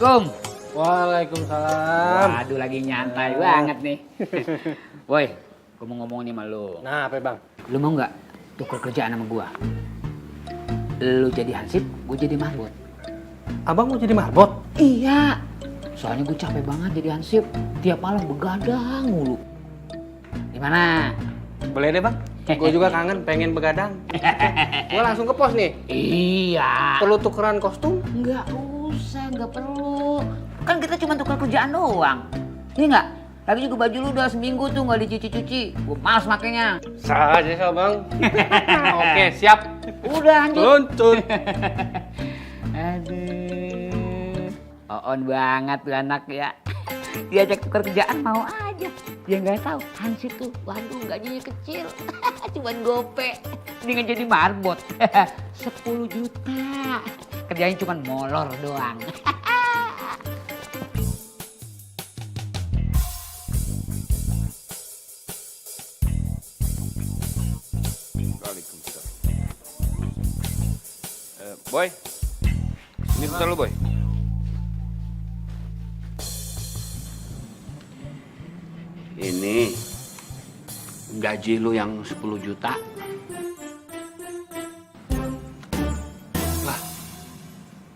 Assalamualaikum. Waalaikumsalam. Waduh, lagi nyantai banget nih. Woi, gue mau ngomong nih sama lu. Nah, apa bang? Lu mau nggak tuker kerjaan sama gua? Lu jadi hansip, gue jadi marbot. Abang mau jadi marbot? Iya. Soalnya gue capek banget jadi hansip. Tiap malam begadang mulu. Gimana? Boleh deh bang. Gue juga kangen pengen begadang. Gue langsung ke pos nih. Iya. Perlu tukeran kostum? Nggak usah, nggak perlu. Kan kita cuma tukar kerjaan doang. Iya nggak? Lagi juga baju lu udah seminggu tuh nggak dicuci-cuci. Gue males makainya. Sah aja sih bang. Oke, siap. Udah lanjut. Tuntun. Aduh. On banget tuh anak ya. Diajak tukar kerjaan mau aja. Dia nggak tahu hansip tuh, waduh gajinya kecil. Cuman gope. Dengan jadi marbot. 10 juta. Kerjanya cuman molor doang. Waalaikumsalam. Boy, ini bentar lu, Boy. Ini gaji lu yang 10 juta. Lah,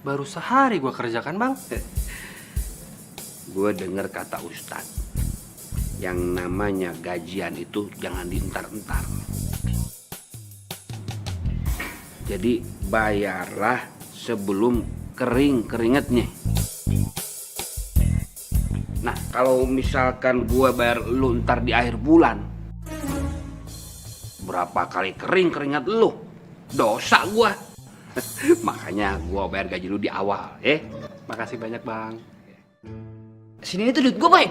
baru sehari gue kerjakan bang. Gue denger kata Ustadz, yang namanya gajian itu jangan dientar-entar. Jadi bayarlah sebelum kering keringetnya. Nah, kalau misalkan gua bayar lu ntar di akhir bulan, berapa kali kering keringat lu? Dosa gua. Makanya gua bayar gaji lu di awal, Makasih banyak bang. Sini itu duit gue, Boy.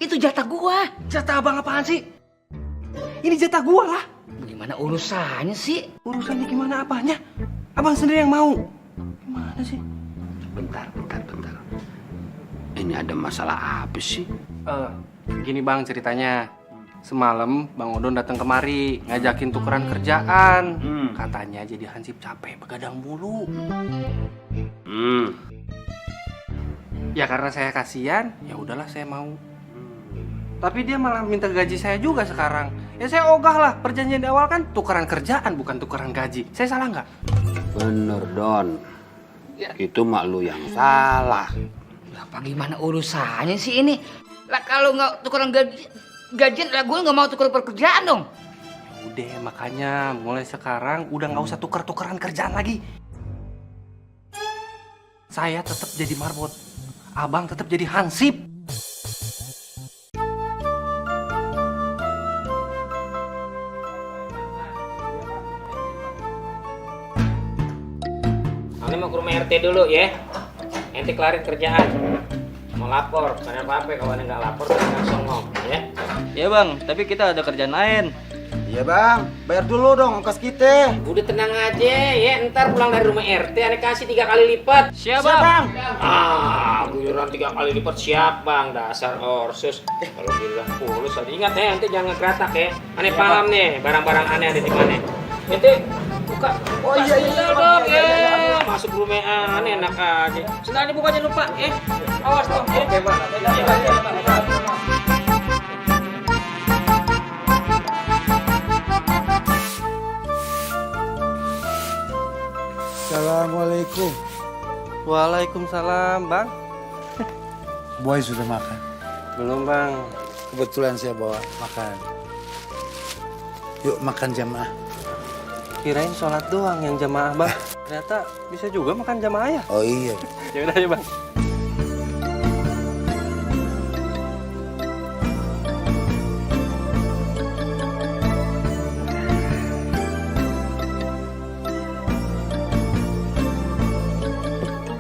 Itu jatah gua. Jatah abang apaan sih? Ini jatah gue lah. Bagaimana urusannya sih? Urusannya gimana apanya? Abang sendiri yang mau. Gimana sih? Bentar. Ini ada masalah apa sih? Gini bang ceritanya. Semalam Bang Odon datang kemari ngajakin tukeran kerjaan. Katanya jadi hansip capek begadang mulu. Ya karena saya kasihan, ya udahlah saya mau. Tapi dia malah minta gaji saya juga sekarang. Ya saya ogah lah, perjanjian di awal kan tukeran kerjaan bukan tukeran gaji. Saya salah nggak? Bener, Don. Ya. Itu mak lu yang salah. Apa gimana urusannya sih ini? Lah kalau nggak tukeran gajian, lah gue nggak mau tukar pekerjaan dong. Udah makanya mulai sekarang udah nggak usah tuker-tukeran kerjaan lagi. Saya tetap jadi marbot, abang tetap jadi hansip. Ini mau ke rumah RT dulu ya. Ente kelarin kerjaan. Mau lapor, karena apa-apa kalau ente nggak lapor langsung ngomong ya. Iya bang, tapi kita ada kerjaan lain. Iya bang, bayar dulu dong ongkos kita. Udah tenang aja ya, ntar pulang dari rumah RT ane kasih 3 kali lipat. Siap bang. Guyuran 3 kali lipat siap bang, dasar orsus. Kalau bilang pulus aja ingat ya, ente jangan ngegeratak ya. Ane paham nih, barang-barang aneh ada di mana. Ente buka, sendal dong ya. Masuk rumah aneh enak aja. Sendalnya buka jangan lupa ya. Awas dong ya. Oke bang. Assalamualaikum. Waalaikumsalam bang. Boy sudah makan. Belum bang. Kebetulan saya bawa makan. Yuk makan jamaah. Kirain sholat doang yang jamaah bang. Ternyata bisa juga makan jamaah ya. Oh iya. Ya udah ya bang.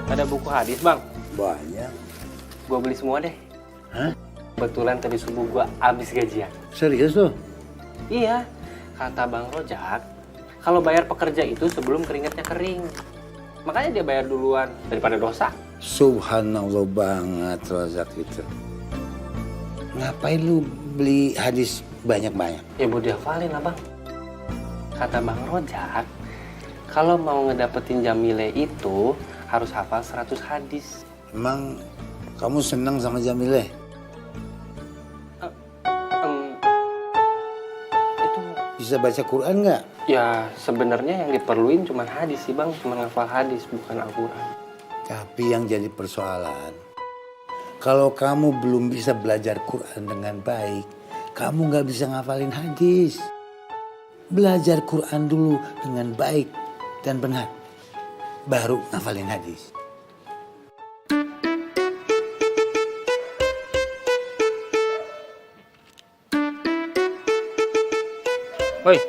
Ada buku hadis bang. Banyak. Gua beli semua deh. Hah? Kebetulan tadi subuh gua habis gajian. Serius tuh? Iya, kata Bang Rojak, kalau bayar pekerja itu sebelum keringatnya kering. Makanya dia bayar duluan daripada dosa. Subhanallah banget Rozak itu. Ngapain lu beli hadis banyak-banyak? Ya buat dihafalin abang. Kata Bang Rojak, kalau mau ngedapetin Jamile itu harus hafal 100 hadis. Emang kamu senang sama Jamileh? Itu Bisa baca Quran nggak? ya sebenarnya yang diperluin cuma hadis sih bang, cuma ngafal hadis bukan Al-Quran. Tapi yang jadi persoalan, kalau kamu belum bisa belajar Quran dengan baik, kamu nggak bisa ngafalin hadis. Belajar Quran dulu dengan baik dan benar, baru ngafalin hadis. Woi.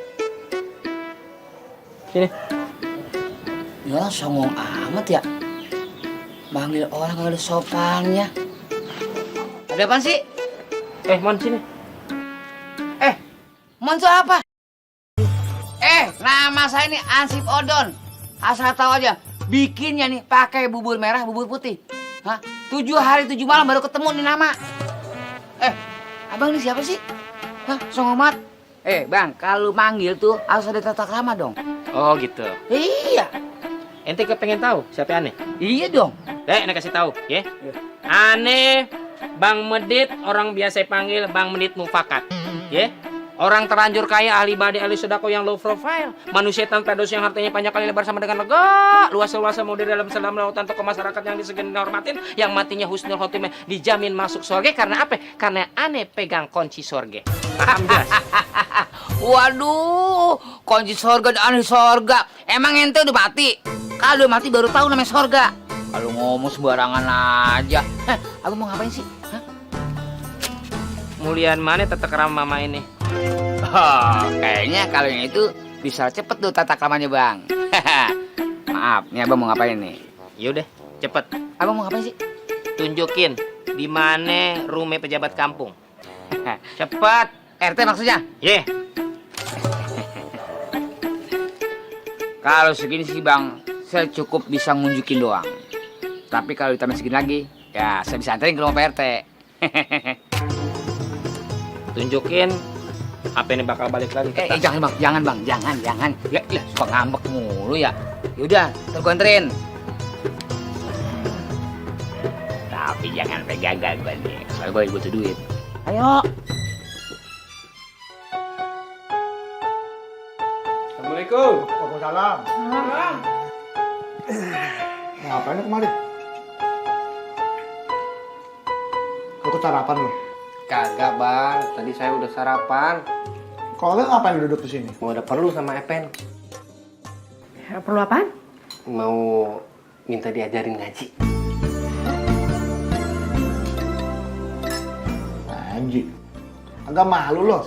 Sini. Ya songong amat ya. Manggil orang gak ada sopannya. Ada apaan sih? Mon sini. Mon itu apa? Nama saya ini Ansip Odon. Asal tahu aja, bikinnya nih pakai bubur merah, bubur putih. Hah? 7 hari 7 malam baru ketemu nih nama. Abang ini siapa sih? Hah? Songong amat. Bang, kalau manggil tuh harus ada tata krama dong. Oh gitu. Iya. Ente kepengen tahu siapa Ane? Iya dong. Ane kasih tahu, ya. Ane Bang Medit, orang biasa panggil Bang Medit Mufakat. Ya. Orang terlanjur kaya, ahli badi, ahli sedekah yang low profile. Manusia tanpa dosa yang hartanya panjang kali lebar sama dengan lega. Luas-luasa mau di dalam salam lautan tokoh masyarakat yang disegani dihormatin. Yang matinya husnul khotimah dijamin masuk surga. Karena apa? Karena Ane pegang kunci surga. Paham jelas? Waduh, kunci sorga dan aneh sorga. Emang ente udah mati? Kalau udah mati baru tahu namanya sorga. Kalau ngomong sembarangan aja. Abang mau ngapain sih? Hah? Mulian mana tata krama mama ini? Kayaknya kalau yang itu bisa cepet tuh tata kramanya bang. Maaf, nih abang mau ngapain nih? Yaudah, cepet. Abang mau ngapain sih? Tunjukin di mana rumah pejabat kampung. Cepet. RT maksudnya? Ye. Kalau segini sih bang, saya cukup bisa ngunjukin doang. Tapi kalau ditambah segini lagi, ya saya bisa anterin ke rumah Pak RT. Tunjukin apa ini bakal balik lagi ke tas. Jangan bang, jangan. Ya, suka ngambek mulu ya. Yaudah, ntar gua anterin. Tapi jangan pegang gua nih, soalnya gua butuh duit. Ayo. Assalamualaikum. Waalaikumsalam. Ngapain lu kemari? Lu ikut sarapan lu? Kagak bang, tadi saya udah sarapan. Kalau lu ngapain lu duduk di sini? Mau ada perlu sama Epen. Perlu apaan? Mau minta diajarin ngaji. Ngaji. Agak malu lo.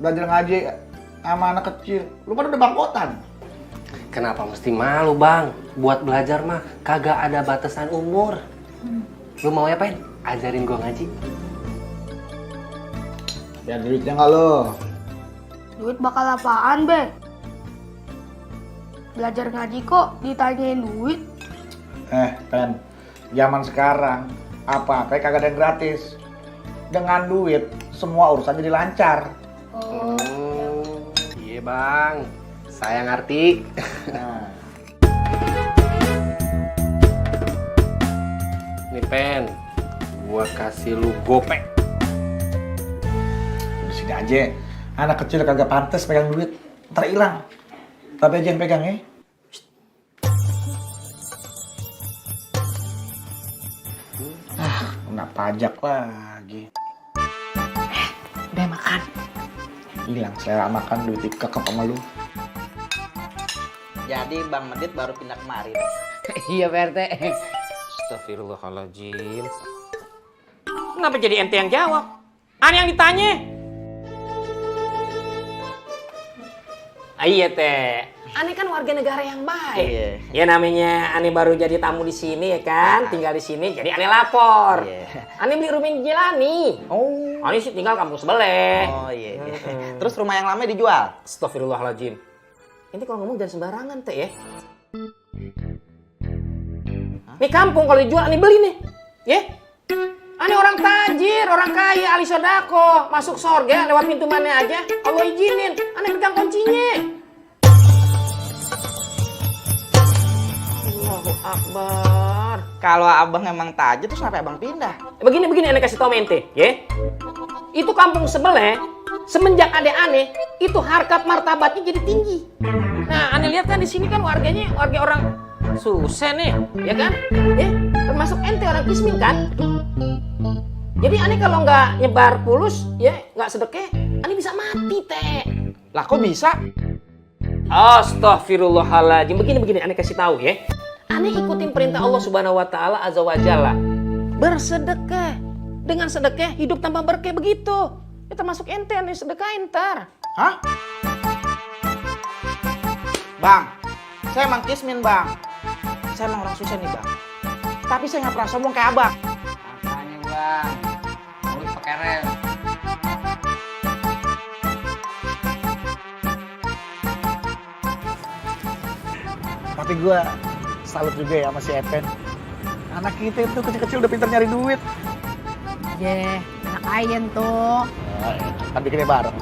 Belajar ngaji sama anak kecil. Lu kan udah bangkotan. Kenapa mesti malu bang? Buat belajar mah kagak ada batasan umur. Lu mau ya Pen? Ajarin gua ngaji. Ya duitnya nggak lo? Duit bakal apaan, Be? Belajar ngaji kok ditanyain duit? Pen, zaman sekarang apa-apa kagak ada yang gratis. Dengan duit semua urusan jadi lancar. Iya bang, saya ngerti. Nah, Nih Pen, gua kasih lu gopek. di sini aja. Anak kecil kagak pantas pegang duit, ntar hilang. Tapi aja yang pegang ya. Kena pajak lagi. Udah makan. Hilang selera makan duit dikekep sama lu. Jadi Bang Medit baru pindah kemarin. Iya Pak RT. Astagfirullahaladzim. Kenapa jadi ente yang jawab? Ane yang ditanya. Iya teh. Ane kan warga negara yang baik. Iya. Ya namanya Ane baru jadi tamu di sini ya kan, tinggal di sini. Jadi Ane lapor. Iya. Ane beli rumah di Jelani. Oh. Ane sih tinggal kampung sebelah. Oh iya. Terus rumah yang lama dijual? Astagfirullahaladzim. Ini kalau ngomong jangan sembarangan teh ya. Nih kampung kalau dijual Ane beli nih. Ya. Ane orang tajir, orang kaya, ahli sodako. Masuk sorga lewat pintu mana aja. Allah izinin. Ane pegang kuncinya. Allahu Akbar. Kalau abang emang tajir terus sampai abang pindah. Begini aneh kasih tau mente, ya. Itu kampung sebelah, semenjak ada aneh, itu harkat martabatnya jadi tinggi. Nah, aneh lihat kan di sini kan warga orang susah nih, ya kan? Termasuk ente orang Kismin kan? Jadi aneh kalau nggak nyebar pulus, ya nggak sedekah, aneh bisa mati teh. Lah kok bisa? Astagfirullahaladzim. Begini aneh kasih tahu ya. Aneh ikutin perintah Allah Subhanahu wa taala azza wa jalla. Bersedekah. Dengan sedekah hidup tanpa berkah begitu. Ya termasuk ente aneh sedekah entar. Hah? Bang, saya emang Kismin bang. Saya emang orang susah nih bang. Tapi saya nggak pernah sombong kayak abang. Makanya bang, mulut pakai rem. Tapi gue salut juga ya sama si Epen. Anak kita itu kecil-kecil udah pintar nyari duit. Ye, anak ayen tuh. Kan bikinnya bareng.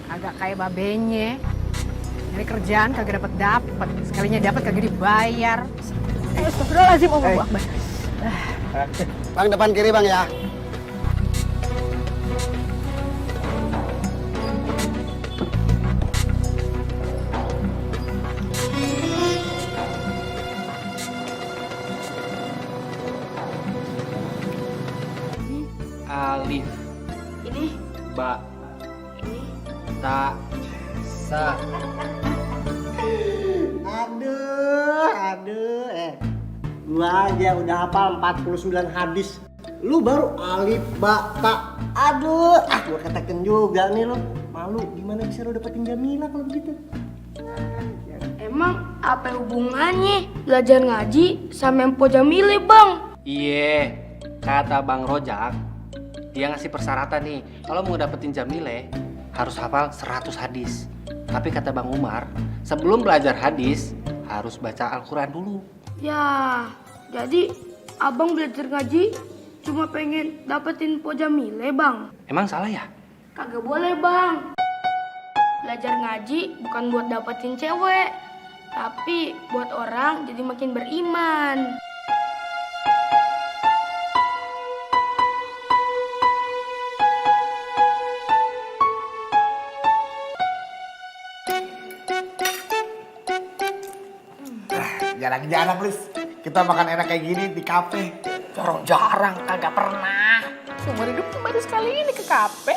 Agak kayak babenye. Nyari kerjaan kagak dapet. Sekalinya dapet kagak dibayar. Astagfirullahaladzim, Allahu Akbar. Bang, depan kiri bang ya. Alif. Ini? Ba. Ta. Sa. Aduh. Gua aja udah hafal 49 hadis. Lu baru alif, ba, ta. Aduh, gua katakan juga nih lu. Malu, gimana bisa lu dapetin Jamila kalau begitu? Emang apa hubungannya belajar ngaji sama Empo Jamile bang? Iya, kata Bang Rojak, dia ngasih persyaratan nih. Kalau mau dapetin Jamile, harus hafal 100 hadis. Tapi kata Bang Umar, sebelum belajar hadis, harus baca Al-Quran dulu. Ya, jadi abang belajar ngaji cuma pengen dapetin Po Jamile bang? Emang salah ya? Kagak boleh bang. Belajar ngaji bukan buat dapetin cewek, tapi buat orang jadi makin beriman. Jarang-jarang, Lis. Kita makan enak kayak gini di kafe. Jarang, kagak pernah. Seumur hidup tuh baru sekali ini ke kafe.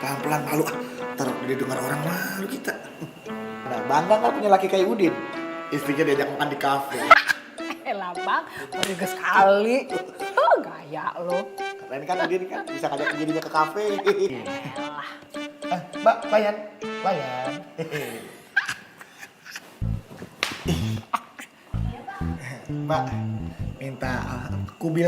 Pelan-pelan malu. Ntar didengar orang malu kita. Nah, bangga nggak punya laki kayak Udin? Istrinya diajak makan di kafe. Elah bang, baru juga sekali. Oh, gaya lo. Keren kan Udin kan? Bisa ngajak dirinya ke kafe. Mbak, layan. Mbak, minta kubil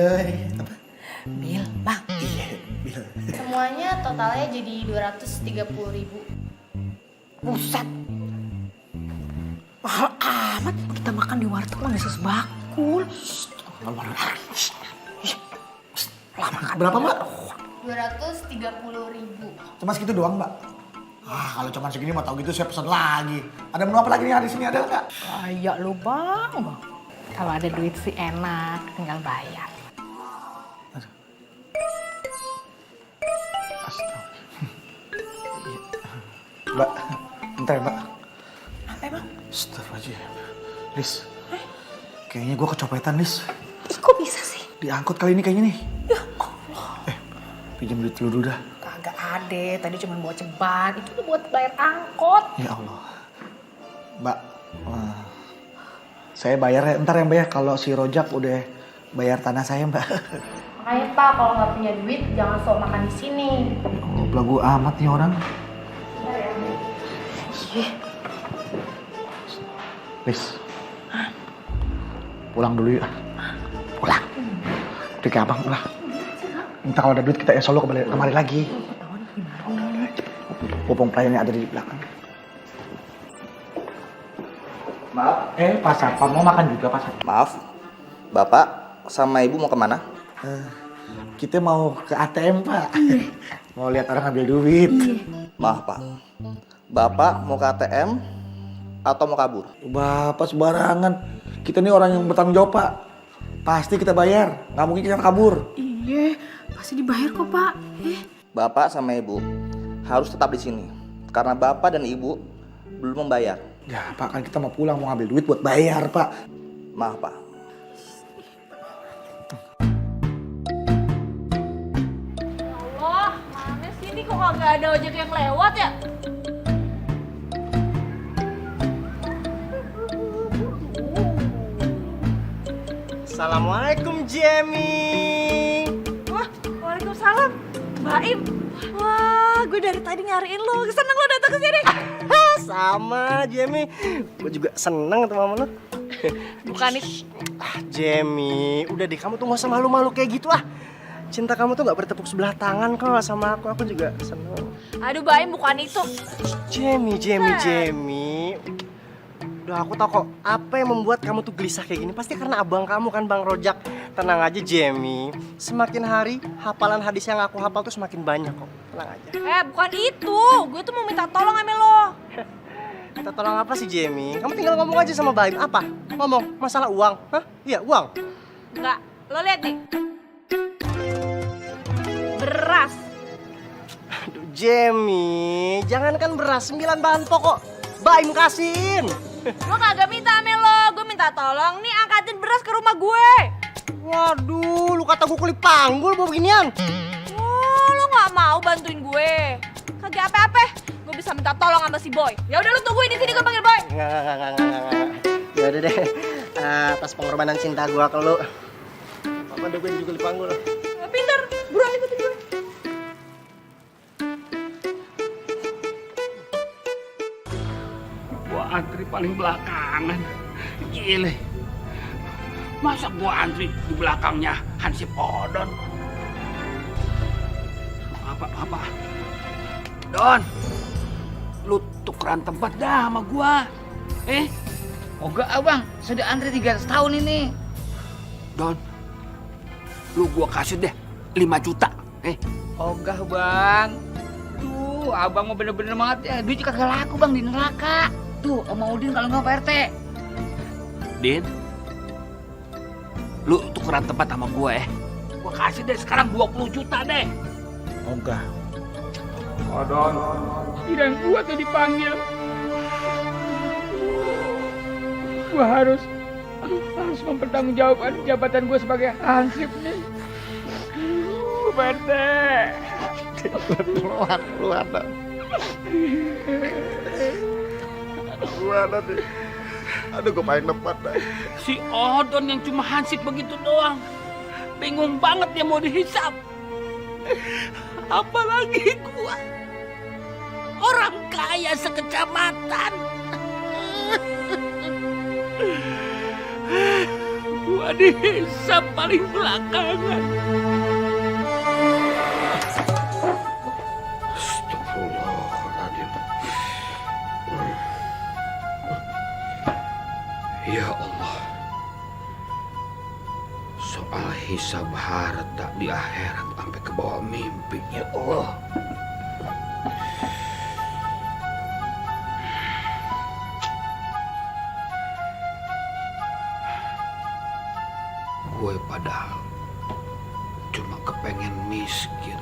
apa? Bil, bang. Iya, bil. Semuanya totalnya jadi 230.000. Buset. Mahal amat. Kita makan di warteg mah nggak sesbakul. Berapa, Mbak? 230.000. Cuma segitu doang, Mbak. Kalau cuma segini mau tahu gitu saya pesan lagi. Ada menu apa lagi nih di sini, ada nggak? Kayak lo bang. Kalau ada duit sih enak, tinggal bayar. Mbak, bentar ya, Mbak. Apa bang? Astagfirullahaladzim. Lis, kayaknya gue kecopetan, Lis. Ih, kok bisa sih? Diangkut kali ini kayaknya nih. Ya Allah. Pinjam duit dulu dah. Kagak ada, tadi cuma bawa ceban. Itu tuh buat bayar angkot. Ya Allah. Mbak, saya bayar ya, ntar ya Mbak ya, kalau si Rojak udah bayar tanah saya, Mbak. Makanya Pak, kalau nggak punya duit jangan sok makan di sini. Oh, belagu amat nih orang. Bentar ya. Iya. Lis, pulang dulu yuk. Pulang. Udah kayak abang lah. Entah kalau ada duit kita solo kemari lagi. Popong pelayannya ada di belakang. Maaf, Pak Sapam mau makan juga Pak Sapam? Maaf, Bapak sama Ibu mau kemana? Kita mau ke ATM Pak. Mau lihat orang ambil duit. Maaf Pak, Bapak mau ke ATM, atau mau kabur? Bapak sembarangan. Kita nih orang yang bertanggung jawab, Pak. Pasti kita bayar. Nggak mungkin kita kabur. Iya, pasti dibayar kok, Pak. Bapak sama Ibu harus tetap di sini karena Bapak dan Ibu belum membayar. Ya, Pak, kan kita mau pulang, mau ngambil duit buat bayar, Pak. Maaf, Pak. Allah, mana sih ini kok kagak ada ojek yang lewat ya? Assalamualaikum Jamie. Wah, waalaikumsalam. Baim. Wah, gue dari tadi nyariin lo. Seneng lo datang ke sini. Sama Jamie. Gue juga seneng ketemu sama lo. Bukan itu. Jamie, udah deh kamu tuh gak usah malu-malu kayak gitu ah. Cinta kamu tuh gak bertepuk sebelah tangan kok sama aku juga seneng. Aduh, Baim, bukan itu. Jamie. Udah aku tau kok apa yang membuat kamu tuh gelisah kayak gini. Pasti karena abang kamu kan, Bang Rojak. Tenang aja Jamie. Semakin hari hafalan hadis yang aku hafal tuh semakin banyak kok. Tenang aja. Bukan itu. Gue tuh mau minta tolong sama lo. Kita tolong apa sih Jamie? Kamu tinggal ngomong aja sama Baim. Apa? Ngomong masalah uang. Hah? Iya, uang. Enggak, lo lihat nih. Beras. Aduh Jamie, jangankan beras, 9 bahan pokok. Baim kasihin. Gue kagak minta sama lo. Gue minta tolong nih angkatin beras ke rumah gue. Waduh, lu kata gue kulit panggul bawa beginian. Oh, lo nggak mau bantuin gue? Kagak apa-apa. Gue bisa minta tolong sama si Boy. Ya udah, lo tungguin di sini, gue panggil Boy. Enggak. Ya udah deh. Atas pengorbanan cinta gue ke lu. Papa udah gue juga dipanggul. Pinter, buruan ikutin gue. Gua antri paling belakangan. Gile. Masa gua antri di belakangnya Hansip Odon? Apa? Don, lu tukeran tempat dah sama gua. Enggak, Abang. Sudah antri 300 tahun ini. Don, lu gua kasih deh 5 juta. Ogah, Bang. Tuh, Abang mau bener-bener banget ya. Duit kagak laku, Bang, di neraka. Tuh, Om Udin kalau nggak Pak RT. Din, lu tukeran tempat sama gue. Gua kasih deh sekarang 20 juta deh. Ogah. Odon, Kirain gua tuh dipanggil. Gua harus mempertanggungjawabkan jabatan gua sebagai hansip nih. Pak RT. Keluar dah. Gimana nih? Aduh, gue paling tempat dah. Si Odon yang cuma hansip begitu doang. Bingung banget dia mau dihisap. Apalagi gua. Orang kaya sekecamatan. Gua dihisap paling belakangan. Astagfirullahaladzim. Ya Allah. Soal hisab harta di akhirat sampai ke bawah mimpi, ya Allah. Gue padahal cuma kepengen miskin.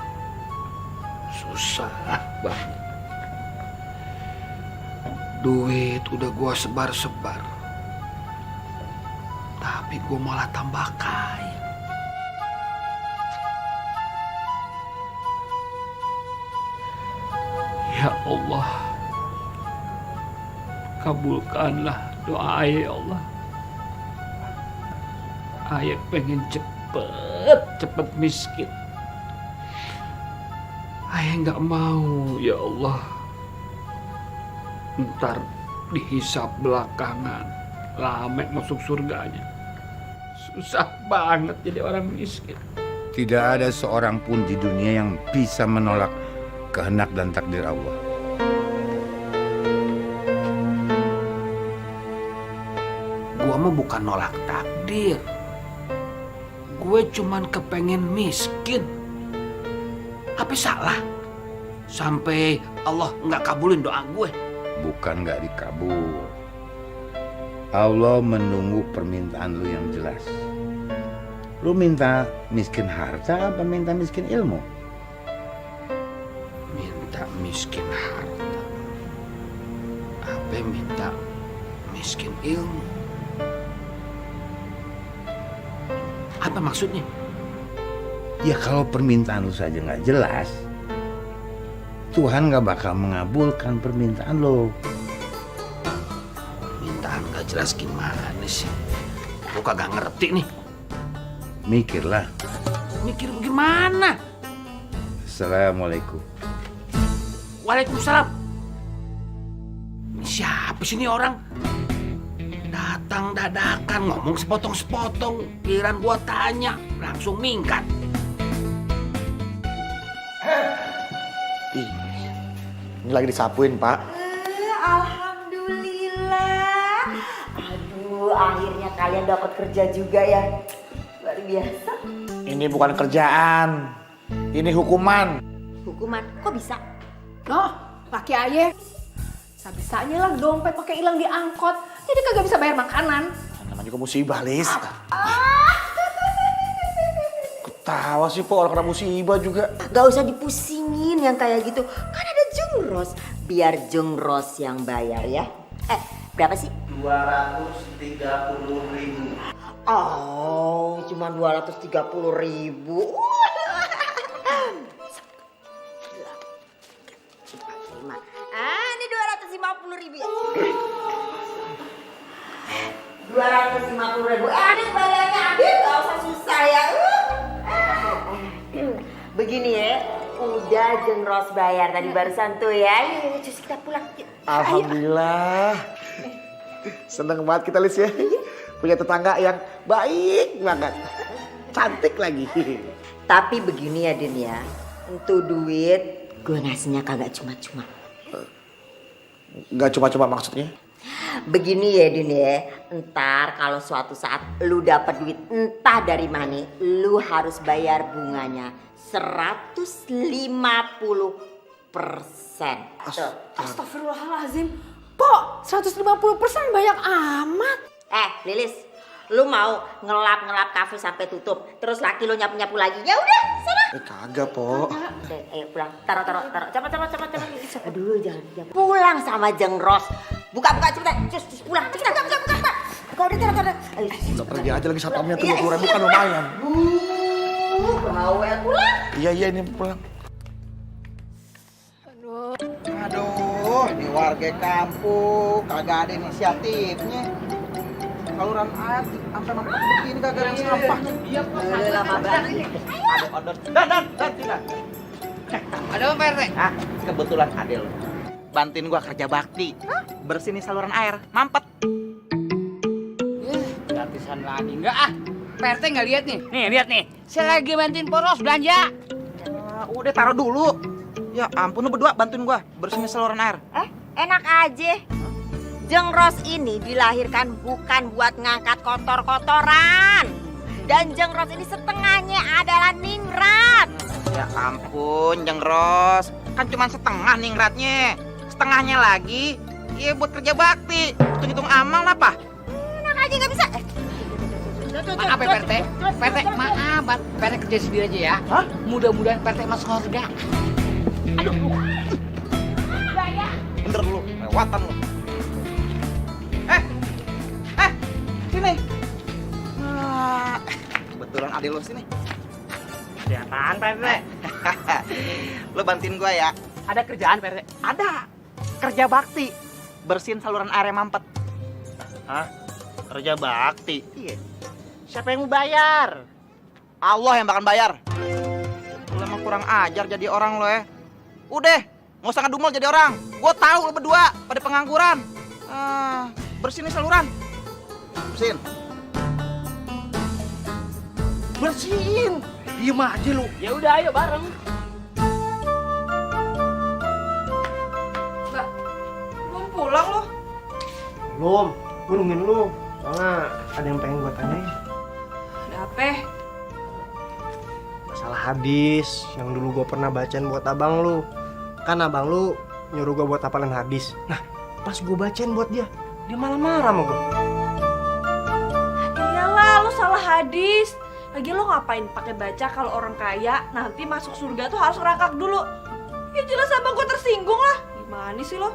Susah banget. Duit udah gue sebar-sebar. Tapi gue malah tambah kaya. Ya Allah, kabulkanlah doa ya Allah. Ayah pengen cepet miskin. Ayah nggak mau ya Allah. Ntar dihisap belakangan, lama masuk surganya. Susah banget jadi orang miskin. Tidak ada seorang pun di dunia yang bisa menolak kehendak dan takdir Allah. Gua mah bukan nolak takdir. Gue cuman kepengen miskin. Apa salah? Sampai Allah nggak kabulin doa gue. Bukan nggak dikabul, Allah menunggu permintaan lu yang jelas. Lu minta miskin harta apa minta miskin ilmu? Minta miskin harta. Apa minta miskin ilmu? Apa maksudnya? Ya kalau permintaan lu saja nggak jelas, Tuhan nggak bakal mengabulkan permintaan lo. Permintaan nggak jelas gimana sih? Lu kagak ngerti nih. Mikirlah. Mikir gimana? Assalamualaikum. Waalaikumsalam. Ini siapa sih ini orang? Datang dadakan, ngomong sepotong-sepotong. Giliran gua tanya, langsung minggat. Ini lagi disapuin, Pak. Alhamdulillah. Aduh, akhirnya kalian dapat kerja juga ya. Luar biasa. Ini bukan kerjaan. Ini hukuman. Hukuman, kok bisa? Oh, laki ayah. Bisa-bisanya lah dompet pakai hilang di angkot. Jadi kagak bisa bayar makanan. Namanya juga musibah, Lis. Ketawa sih, Po, orang kena musibah juga. Gak usah dipusingin yang kayak gitu. Kan ada Jengros. Biar Jengros yang bayar ya. Berapa sih? 230.000. Oh, cuma 230.000. Ini 250.000 ya. 250.000. Adik bayarnya, adik gak usah susah ya. Begini ya, udah Jengros bayar tadi barusan tuh ya. Yuk, cus kita pulang. Yuk. Alhamdulillah. Seneng banget kita, Lis ya. Punya tetangga yang baik banget. Cantik lagi. Tapi begini ya, Din ya. Untuk duit, gue ngasihnya kagak cuma-cuma. Gak cuma-cuma maksudnya? Begini ya, Din ya. Ntar kalau suatu saat lu dapat duit entah dari mana, lu harus bayar bunganya 150%. Astagfirullahaladzim. Pok, 150% banyak amat. Lilis, lu mau ngelap kafe sampai tutup, terus laki lu nyapu-nyapu lagi? Ya udah, sana. Kagak, Po. Ayo pulang, taruh. Cepet. Aduh, jangan. Pulang sama Jengros. Buka cepetan. Cus, pulang. Cepetan. Kau udah taruh. Ayo. Udah pergi aja lagi satpamnya tuh 20.000 kan lumayan. Bawel pulang. Iya ini pulang. Aduh, ini warga kampung kagak ada inisiatifnya. Saluran air sampai mampet begini kagak ada sampahnya. Iya, Pak. Lama banget. Ada order. Dan, Cina. Ada apa, Pak RT? Kebetulan ada lo. Bantuin gua kerja bakti. Bersihin saluran air, mampet. Gratisan lagi. Enggak Pak RT nggak lihat nih. Nih, lihat nih. Saya lagi bantuin Poros belanja. Udah taruh dulu. Ya ampun, lu berdua bantuin gua bersihin saluran air. Enak aja. Jengros ini dilahirkan bukan buat ngangkat kotor-kotoran. Dan Jengros ini setengahnya adalah ningrat. Ya ampun, Jengros. Kan cuma setengah ningratnya. Setengahnya lagi, iya buat kerja bakti. Hitung-hitung amal apa? Enak aja nggak bisa. Maaf ya, Pak RT. Pak RT, maaf. Pak RT kerja sendiri aja ya. Hah? Mudah-mudahan Pak RT masuk surga. Aduh. Bener lu, lewatan lu. Sini. Kebetulan ada lu sini. Ada apaan, Pak RT? Lu bantuin gua ya. Ada kerjaan, Pak RT? Ada. Kerja bakti. Bersihin saluran air yang mampet. Hah? Kerja bakti? Iya. Siapa yang mau bayar? Allah yang bakal bayar. Lu emang kurang ajar jadi orang lo ya. Udah, nggak usah ngedumel jadi orang. Gua tahu lu berdua pada pengangguran. Bersihin nih saluran. Bersihin. Bersihin. Diem aja lu. Ya udah, ayo bareng. Belum pulang lo? Belum. Gue nungguin lu. Soalnya ada yang pengen gue tanyain. Ada apa? Masalah hadis yang dulu gue pernah bacain buat abang lu. Kan abang lu nyuruh gue buat hafalan hadis. Nah, pas gue bacain buat dia malah marah sama gue. hadis. Lagi lo ngapain pakai baca kalau orang kaya nanti masuk surga tuh harus ngerangkak dulu? Ya jelas abang gue tersinggung lah. Gimana sih lo?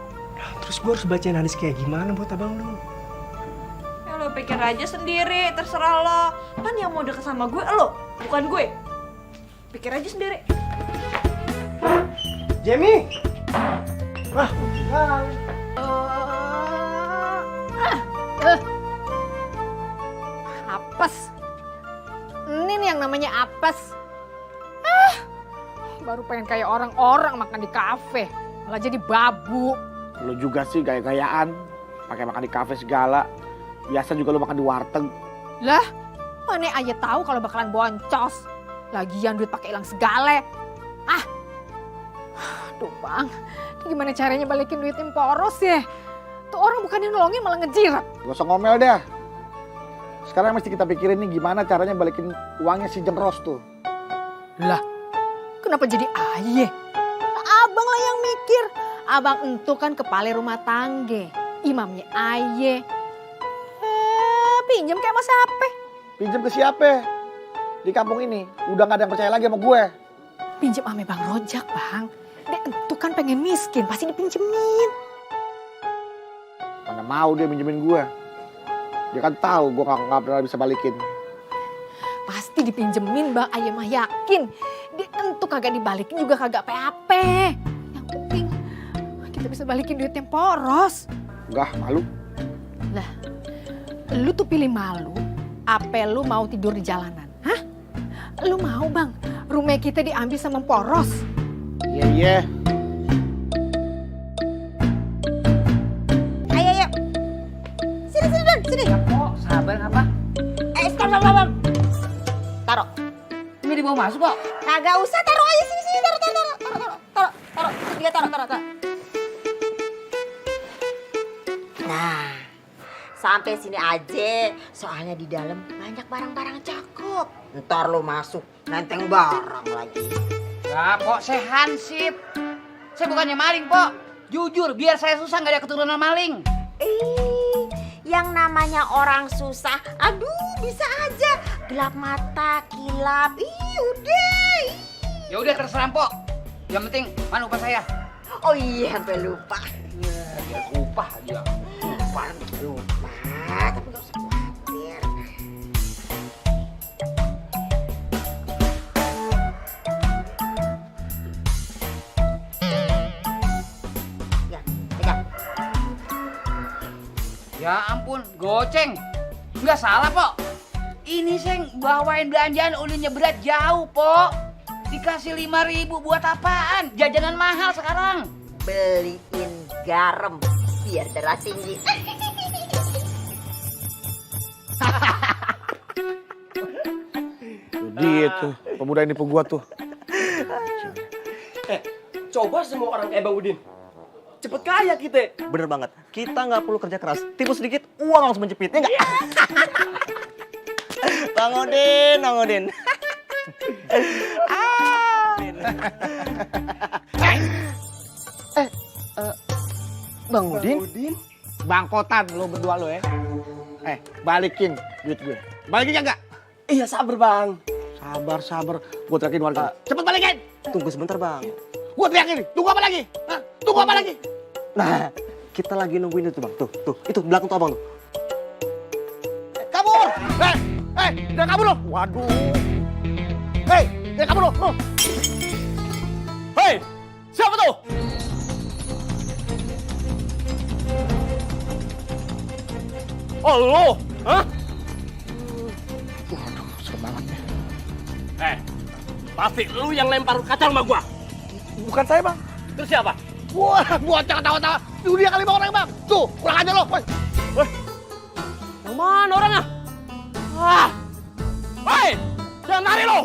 Terus gue harus bacain hadis kayak gimana buat abang lu? Ya lo pikir aja sendiri, terserah lo. Kan yang mau deket sama gue lo, bukan gue. Pikir aja sendiri. Jamie! Wah, Apes. Ini nih yang namanya apes. Baru pengen kayak orang-orang makan di kafe, malah jadi babu. Lu juga sih gaya-gayaan, pakai makan di kafe segala. Biasa juga lu makan di warteg. Lah, mana aja tahu kalau bakalan boncos. Lagian duit pakai hilang segala. Aduh bang, gimana caranya balikin duit yang poros ya? Tuh orang bukannya nolongin malah ngejirat. Gak usah ngomel deh. Sekarang mesti kita pikirin nih gimana caranya balikin uangnya si Jengros tuh. Lah, kenapa jadi aye? Abang lah yang mikir. Abang itu kan kepala rumah tangga. Imamnya aye. Pinjam kayak mas apa? Pinjam ke siapa? Di kampung ini udah gak ada yang percaya lagi sama gue. Pinjam ame Bang Rojak bang. Dia itu kan pengen miskin, pasti dipinjemin. Mana mau dia minjemin gue. Dia kan tahu gue gak pernah bisa balikin. Pasti dipinjemin bang, ayah mah yakin. Dia tentu kagak dibalikin juga kagak apa-apa. Yang penting kita bisa balikin duit yang poros. Enggak, malu. Lah, lu tuh pilih malu, apa lu mau tidur di jalanan? Hah? Lu mau bang, rumah kita diambil sama poros? Iya. Ayo. Sini, Don. Sini. Ya kok, sabar apa? Stop. Taruh. Ini dibawa masuk kok. Kagak usah, taruh aja sini. Taruh. Dia taruh. Nah, sampai sini aja. Soalnya di dalam banyak barang-barang cakep. Ntar lo masuk, nenteng barang lagi. Ya, Pok, saya hansip. Saya bukannya maling, Pok. Jujur, biar saya susah nggak ada keturunan maling. Yang namanya orang susah, aduh bisa aja. Gelap mata, kilap, udah. Ya udah terserah, Pok. Yang penting, mana upah saya? Oh iya, sampai lupa. Ya, upah dia. Lupa, tapi gak usah khawatir. Ya, pegang. Ya ampun, goceng. Nggak salah, Pok. Ini saya bawain belanjaan ulinya berat jauh, Pok. Dikasih 5.000 buat apaan? Jajanan mahal sekarang. Beliin garam biar darah tinggi. Gitu, pemuda ini gua tuh. coba semua orang kayak Bang Udin. Cepet kaya kita. Bener banget. Kita nggak perlu kerja keras. Tipu sedikit, uang langsung menjepit. Ya nggak? Bang Udin. Bang Udin? Bangkotan lo berdua lo ya. Balikin duit gue. Balikin ya enggak? Iya sabar Bang. Sabar. Gue teriakin warga. Cepet balikin. Tunggu sebentar Bang. Gue teriakin. Tunggu apa lagi? Hah? Tunggu apa lagi? Nah, kita lagi nungguin itu Bang. Tuh. Itu belakang tuh Abang tuh. Kabur! Jangan kabur lo. Waduh. Jangan kabur lo. Hei, siapa tuh? Oh lo, hah? Waduh, serem banget ya. Pasti lu yang lempar kaca sama gua. Bukan saya bang. Terus siapa? Wah, bocah ketawa-tawa. Dia kali bawa orang bang. Tuh, kurang aja lo. Yang mana orangnya? Hei, jangan lari lo.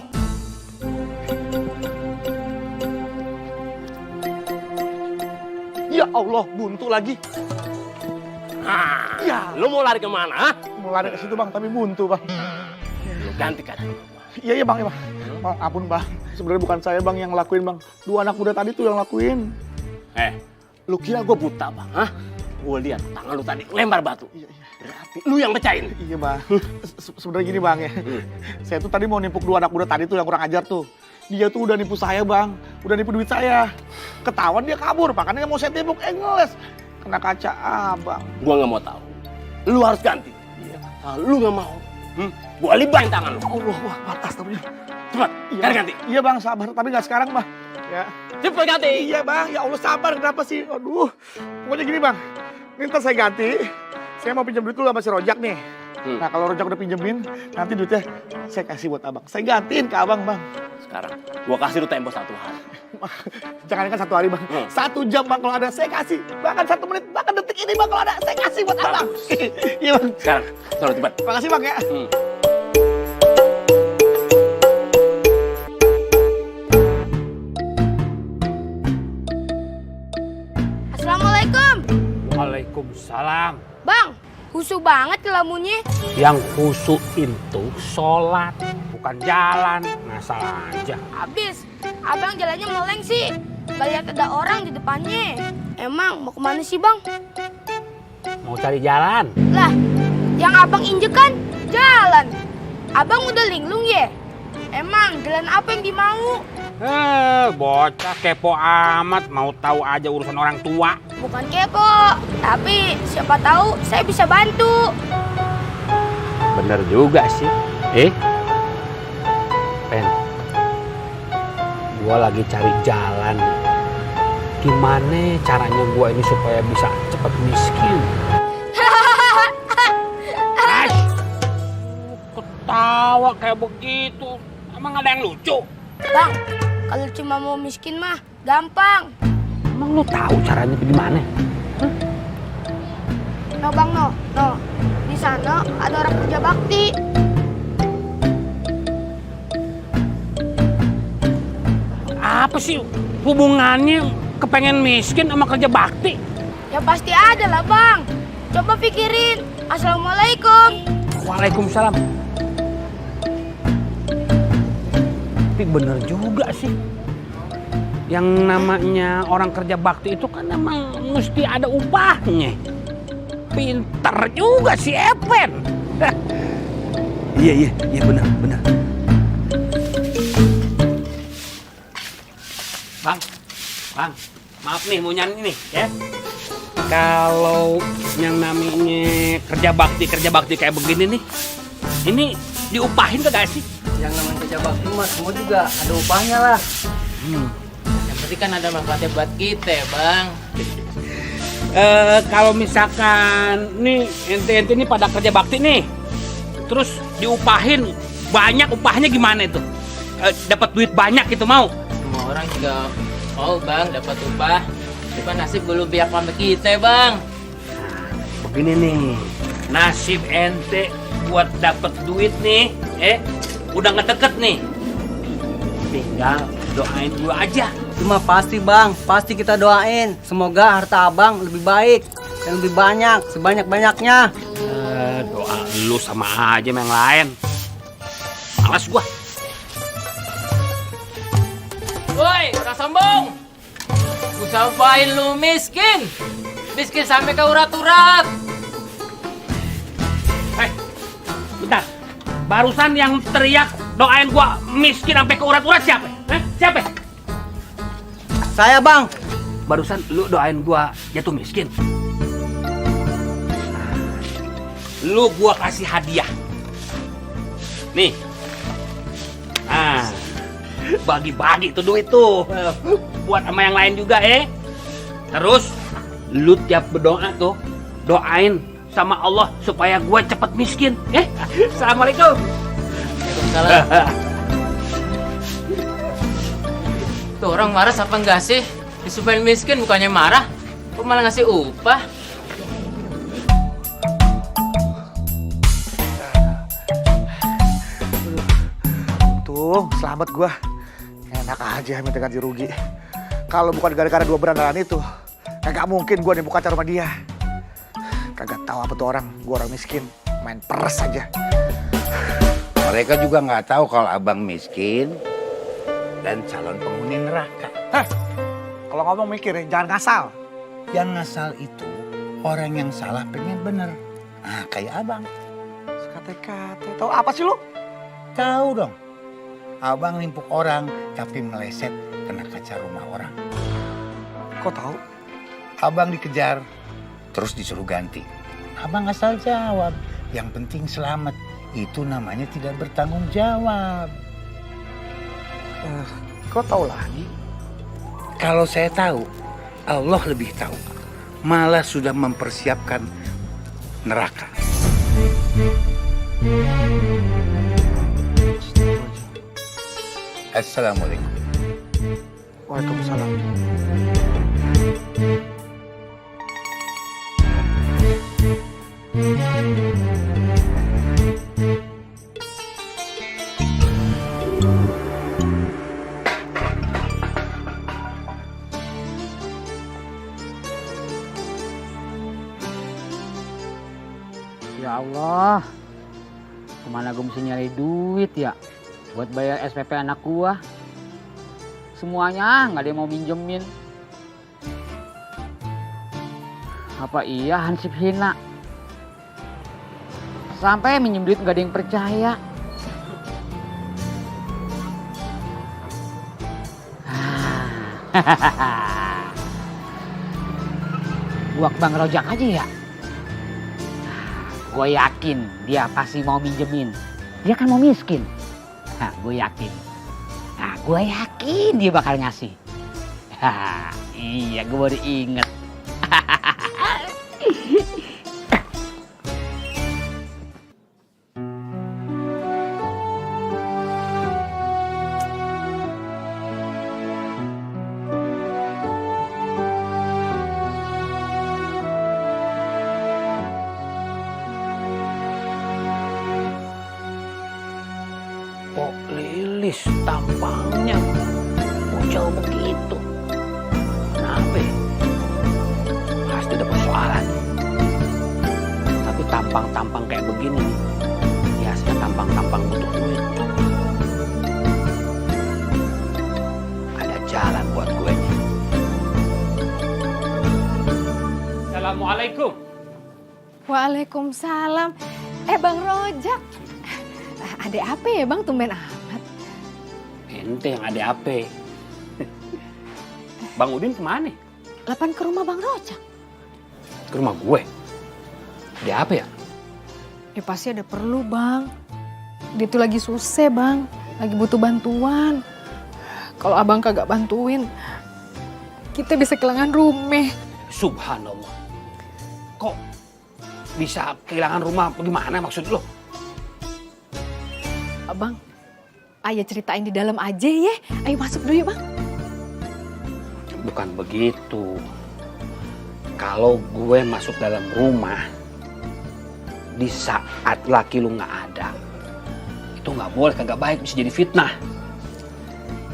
Ya Allah, buntu lagi. Ya, lu mau lari kemana? Ha? Mau lari ke situ bang, tapi buntu bang. Lu ganti kan? Iya bang, Bang, ampun bang. Sebenarnya bukan saya bang yang ngelakuin bang. 2 anak muda tadi tuh yang lakuin. Lu kira gua buta bang? Hah? Gue lihat tangan lu tadi lempar batu. Berarti lu yang pecahin. Iya bang. Sebenarnya gini bang ya. Saya tuh tadi mau nimpuk 2 anak muda tadi tuh yang kurang ajar tuh. Dia tuh udah nipu saya bang. Udah nipu duit saya. Ketahuan dia kabur. Makanya mau saya timpuk. Ngeles. Kena kaca abang. Gue nggak mau tahu. Lu harus ganti. Kalau lu nggak mau, gue libahin tangan lu. Allah Akbar. Astagfirullah. Cepat, cari ganti. Iya bang, sabar. Tapi nggak sekarang bang. Ya. Cepat ganti. Iya bang. Ya Allah sabar. Kenapa sih? Aduh. Pokoknya gini bang. Ini ntar saya ganti. Saya mau pinjam duit dulu sama si Rojak nih. Nah kalau Rojak udah pinjemin, nanti duitnya saya kasih buat abang. Saya gantiin ke abang bang. Sekarang, gue kasih lu tempo 1 hari. Jangan kan 1 hari bang. 1 jam bang kalau ada saya kasih. Bahkan 1 menit, bahkan detik ini bang kalau ada saya kasih buat abang. Iya bang. Sekarang, selalu cepat. Makasih bang ya. Assalamualaikum. Waalaikumsalam. Bang, khusyuk banget kelamunnya. Yang khusyuk itu sholat, bukan jalan. Ngasal aja. Habis, abang jalannya meleng sih. Gak lihat ada orang di depannya. Emang mau kemana sih bang? Mau cari jalan. Lah, yang abang injek kan jalan. Abang udah linglung ya? Emang jalan apa yang dimau? Bocah kepo amat, mau tahu aja urusan orang tua. Bukan kepo, tapi siapa tahu saya bisa bantu. Bener juga sih. Pen, gua lagi cari jalan. Gimana caranya gua ini supaya bisa cepat miskin? Ketawa kayak begitu. Emang ada yang lucu? Bang, kalau cuma mau miskin mah gampang. Emang lu tahu caranya gimana? No bang, no. Di sana ada orang kerja bakti. Apa sih hubungannya kepengen miskin sama kerja bakti? Ya pasti ada lah bang. Coba pikirin. Assalamualaikum. Waalaikumsalam. Tapi bener juga sih. Yang namanya orang kerja bakti itu kan emang mesti ada upahnya. Pinter juga si Epen. Iya benar. Bang, maaf nih mau nyanyi nih ya. Kalau yang namanya kerja bakti kayak begini nih, ini diupahin gak sih? Yang namanya kerja bakti mah semua juga ada upahnya lah. Yang penting kan ada manfaatnya buat kita, Bang. Kalau misalkan nih ente ini pada kerja bakti nih, terus diupahin banyak, upahnya gimana itu? Dapat duit banyak itu mau? Semua orang juga mau, Bang, dapat upah. Cuma nasib belum biar sama kita, Bang. Begini nih, nasib ente buat dapat duit nih, udah ngedeket nih. Tinggal doain dulu aja. Cuma pasti, Bang, pasti kita doain. Semoga harta Abang lebih baik dan lebih banyak, sebanyak-banyaknya. Doa lu sama aja sama yang lain. Malas gua. Woi, orang sombong. Ku sampain lu miskin. Miskin sampai ke urat-urat. Bentar. Barusan yang teriak doain gua miskin sampai ke urat-urat siapa? Siapa? Saya, Bang. Barusan lu doain gua jatuh miskin. Lu gua kasih hadiah. Nih. Nah, bagi-bagi tuh duit tuh. Buat sama yang lain juga, Terus lu tiap berdoa tuh doain sama Allah supaya gua cepet miskin, Assalamualaikum. Waalaikumsalam. Tuh orang marah apa enggak sih? Disumpahin miskin bukannya marah, kok malah ngasih upah? Untung selamat gua. Enak aja minta ganti rugi. Kalau bukan gara-gara 2 berandalan itu, kagak mungkin gua nipu kaca rumah dia. Kagak tahu apa tuh orang, gua orang miskin, main peres aja. Mereka juga nggak tahu kalau abang miskin dan calon penghuni neraka. Kalau ngomong mikir ya, jangan ngasal. Yang ngasal itu orang yang salah pengen bener. Nah, kayak abang. Kate-kate. Tahu apa sih lu? Tahu dong. Abang nimpuk orang tapi meleset kena kaca rumah orang. Kok tahu? Abang dikejar terus disuruh ganti. Abang asal jawab. Yang penting selamat. Itu namanya tidak bertanggung jawab. Kok tahu lagi? Kalau saya tahu, Allah lebih tahu. Malah sudah mempersiapkan neraka. Assalamualaikum. Waalaikumsalam. Ya Allah, kemana gue mesti nyari duit ya buat bayar SPP anak gua? Semuanya nggak ada yang mau minjemin. Apa iya Hansip hina? Sampai minjem duit nggak ada yang percaya. Buat Bang Rojak aja ya. Gue yakin dia pasti mau minjemin. Dia kan mau miskin. Nah, gue yakin. Nah, gue yakin dia bakal ngasih. Iya, gue baru inget. Kok Lilis tampangnya kok jauh begitu? Kenapa? Pasti ada persoalan. Tapi tampang-tampang kayak begini nih, biasanya tampang-tampang butuh duit. Ada jalan buat gue nih. Assalamualaikum. Waalaikumsalam. Bang Rojak. Ada apa ya Bang, tumben amat? Ente yang ada apa? Bang Udin kemana? Lapan ke rumah Bang Rojak. Ke rumah gue? Ada apa ya? Ya pasti ada perlu Bang. Dia tuh lagi susah Bang. Lagi butuh bantuan. Kalau abang kagak bantuin, kita bisa kehilangan rumah. Subhanallah. Kok bisa kehilangan rumah? Bagaimana maksud lo? Abang, ayah ceritain di dalam aja ya. Ayo masuk dulu ya Bang. Bukan begitu. Kalau gue masuk dalam rumah di saat laki lu nggak ada, itu nggak boleh, kagak baik, bisa jadi fitnah.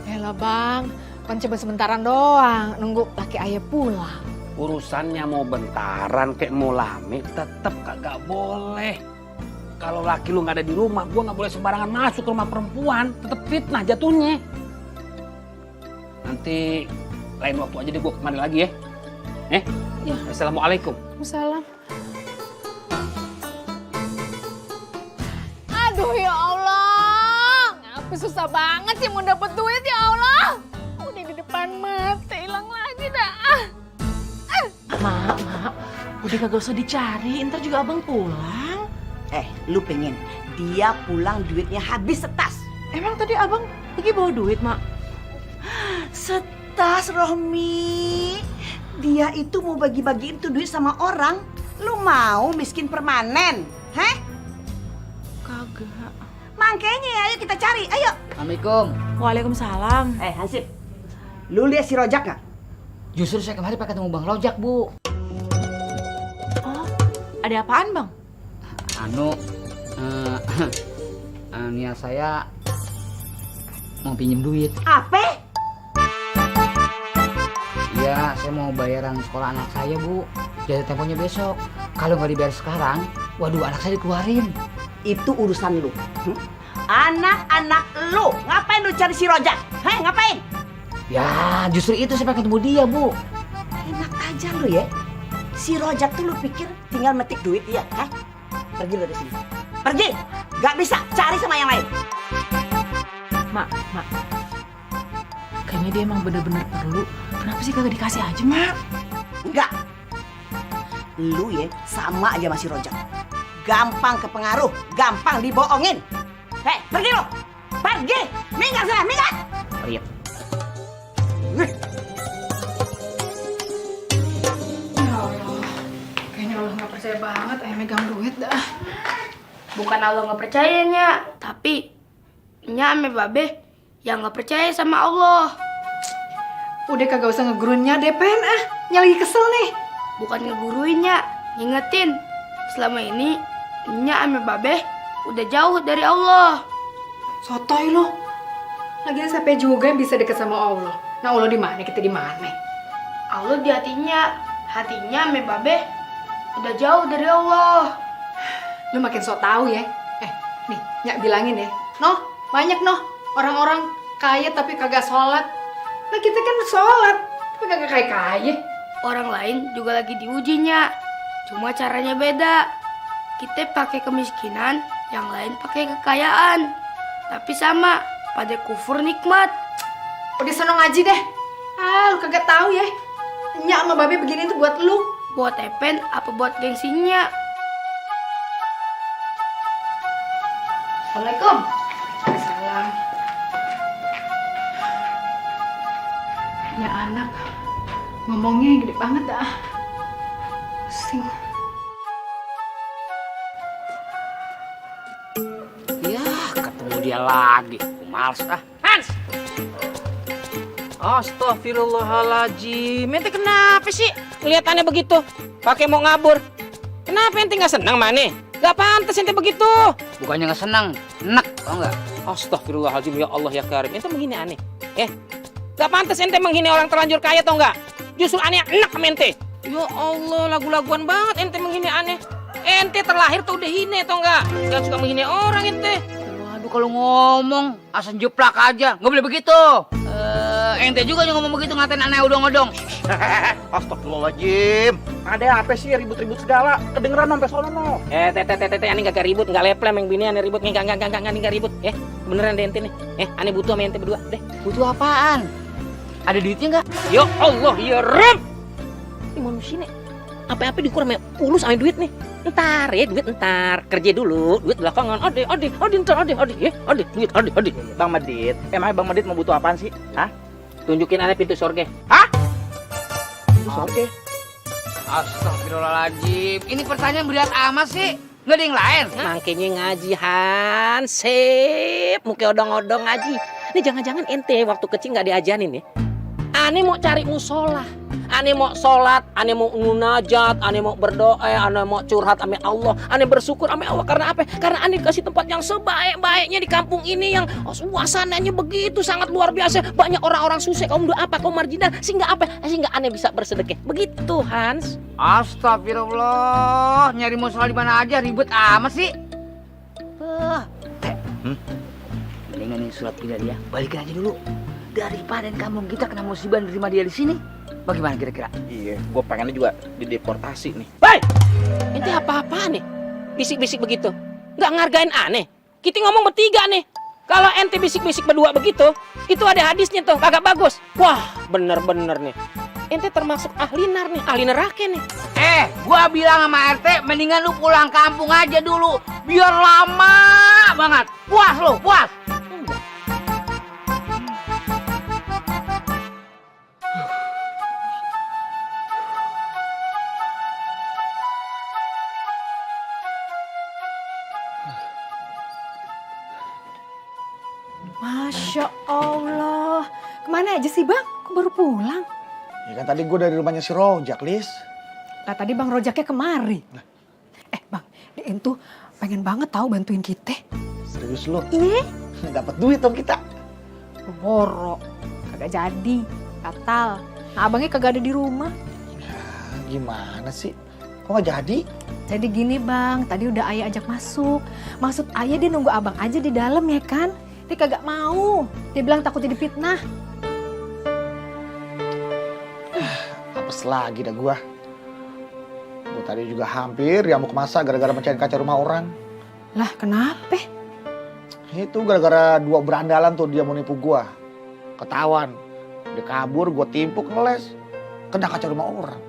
Yalah Bang, kan coba sementaran doang, nunggu laki ayah pulang. Urusannya mau bentaran kayak mau lame, tetap kagak boleh. Kalau laki lu nggak ada di rumah, gue nggak boleh sembarangan masuk ke rumah perempuan, tetap fitnah jatuhnya. Nanti lain waktu aja deh gue kemari lagi ya. Ya. Assalamualaikum. Waalaikumsalam. Aduh ya Allah, ngapa susah banget sih mau dapet duit ya Allah. Udah di depan mata, hilang lagi dah. Mak, udah kagak usah dicari, ntar juga abang pulang. Lu pengen dia pulang duitnya habis setas. Emang tadi abang pergi bawa duit, Mak? Setas, Rohmi. Dia itu mau bagi-bagiin tuh duit sama orang. Lu mau miskin permanen? Heh? Kagak. Makanya ayo kita cari, ayo. Assalamualaikum. Waalaikumsalam. Hansip, lu lihat si Rojak gak? Justru saya kemarin pakai ketemu Bang Rojak, Bu. Oh, ada apaan, Bang? Niat saya mau pinjem duit. Apa? Iya, saya mau bayaran sekolah anak saya, Bu. Jadi temponya besok. Kalau nggak dibayar sekarang, waduh, anak saya dikeluarin. Itu urusan lu. Anak-anak lu, ngapain lu cari si Rojak? Heh, ngapain? Ya, justru itu saya pengen ketemu dia, Bu. Enak aja lu ya. Si Rojak tuh lu pikir tinggal metik duit ya, kan? Pergi lu dari sini. Pergi! Gak bisa, cari sama yang lain. Mak. Kayaknya dia emang bener-bener perlu. Kenapa sih kagak dikasih aja, Mak? Enggak. Lu ya sama aja masih Rojak. Gampang kepengaruh, gampang dibohongin. Hei, pergi lu! Pergi! Minggat sana, minggat! Iya. Ya Allah, kayaknya Allah nggak percaya banget megang duit dah. Bukan Allah nggak percayanya, tapi nya ame babe yang nggak percaya sama Allah. Udah kagak usah ngegurunnya deh, Pen. Nya lagi kesel nih. Bukan ngeguruinnya, ngingetin. Selama ini nya ame babe udah jauh dari Allah. Sotoy lo. Lagian siapa juga yang bisa deket sama Allah. Nah Allah di mana? Kita di mana? Allah di hatinya ame babe udah jauh dari Allah. Lu makin so tau ya. Nih, Nyak bilangin ya. Noh, banyak noh orang-orang kaya tapi kagak sholat. Nah kita kan sholat, tapi kagak kaya-kaya. Orang lain juga lagi diujinya, cuma caranya beda. Kita pakai kemiskinan, yang lain pakai kekayaan. Tapi sama, pada kufur nikmat. Udah sono ngaji deh. Lu kagak tahu ya. Nyak sama babe begini tuh buat lu. Buat Epen apa buat gengsinya? Assalamualaikum. Salam. Ya anak, ngomongnya gede banget dah. Pusing. Ya, ketemu dia lagi. Males ah. Hans! Astagfirullahaladzim. Ente kenapa sih kelihatannya begitu? Pakai mau ngabur. Kenapa ente nggak senang Mane? Gak pantas ente begitu. Bukannya nggak senang, enak, tau nggak? Astagfirullahaladzim, ya Allah ya Karim. Ente menghina aneh. Gak pantas ente menghina orang terlanjur kaya tau nggak? Justru aneh enak sama ente. Ya Allah, lagu-laguan banget ente menghina aneh. Ente terlahir tuh udah hina tau nggak? Jangan suka menghina orang ente. Waduh, kalau ngomong asal jeplak aja, nggak boleh begitu. Ente juga yang ngomong begitu, ngatain aneh odong-odong. Astagfirullahaladzim. Ada apa sih ribut-ribut segala? Kedengeran sampai sono no. Tete, aneh gak ribut, gak leplem yang bini aneh ribut, gak ribut. Beneran deh ente nih. Aneh butuh sama ente berdua, deh. Butuh apaan? Ada duitnya nggak? Ya Allah, ya Rabb. Ini manusia nih. Apa-apa dikurang pulus sama duit nih. Ntar ya, duit ntar. Kerja dulu, duit belakangan. Ade, ntar, duit. Bang Medit, emangnya Bang Medit mau butuh apaan sih? Hah? Tunjukin aneh pintu sorga. Hah? Pintu sorga? Astagfirullahaladzim. Ini pertanyaan berat amat sih. Nggak ada yang lain? Makanya ngaji Hansip. Muka odong-odong ngaji. Ini jangan-jangan ente waktu kecil nggak diajarin ya. Aneh mau cari musola. Aneh mau sholat, aneh mau munajat, aneh mau berdoa, aneh mau curhat sama Allah, aneh bersyukur sama Allah. Karena apa? Karena aneh kasih tempat yang sebaik-baiknya di kampung ini yang suasananya begitu sangat luar biasa. Banyak orang-orang susah, kaum doa apa, kaum marginal, sehingga apa? Sehingga aneh bisa bersedekah. Begitu Hans. Astagfirullah, nyari musola di mana aja ribet amat sih. Mendingan ini surat pindah dia, balikin aja dulu. Daripada kampung kita kena musibah nerima dia di sini. Bagaimana kira-kira? Iya, gue pengennya juga dideportasi nih. Hei! Ente apa-apaan nih? Bisik-bisik begitu. Nggak ngargain aneh. Kita ngomong bertiga nih. Kalau ente bisik-bisik berdua begitu, itu ada hadisnya tuh, kagak bagus. Wah, bener-bener nih. Ente termasuk ahli nar nih, ahli neraka nih. Gua bilang sama RT, mendingan lu pulang kampung aja dulu. Biar lama banget. Puas lu, puas. Masya Allah. Kemana aja sih Bang? Kok baru pulang? Ya kan tadi gue dari rumahnya si Rojak, Lis. Lah tadi Bang Rojaknya kemari. Bang, Dien tuh pengen banget tahu bantuin kita. Serius lu? Iya. Dapat duit dong kita. Boro. Kagak jadi. Batal. Nah abangnya kagak ada di rumah. Gimana sih? Kok gak jadi? Jadi gini Bang, tadi udah Ayah ajak masuk. Maksud Ayah dia nunggu abang aja di dalam ya kan? Dia kagak mau. Dia bilang takutnya difitnah. Apes lagi dah gua. Tadi juga hampir diamuk masa gara-gara mecahin kaca rumah orang. Lah kenapa? Itu gara-gara dua berandalan tuh dia mau nipu gua. Ketahuan. Dia kabur, gua timpuk ngeles. Kena kaca rumah orang.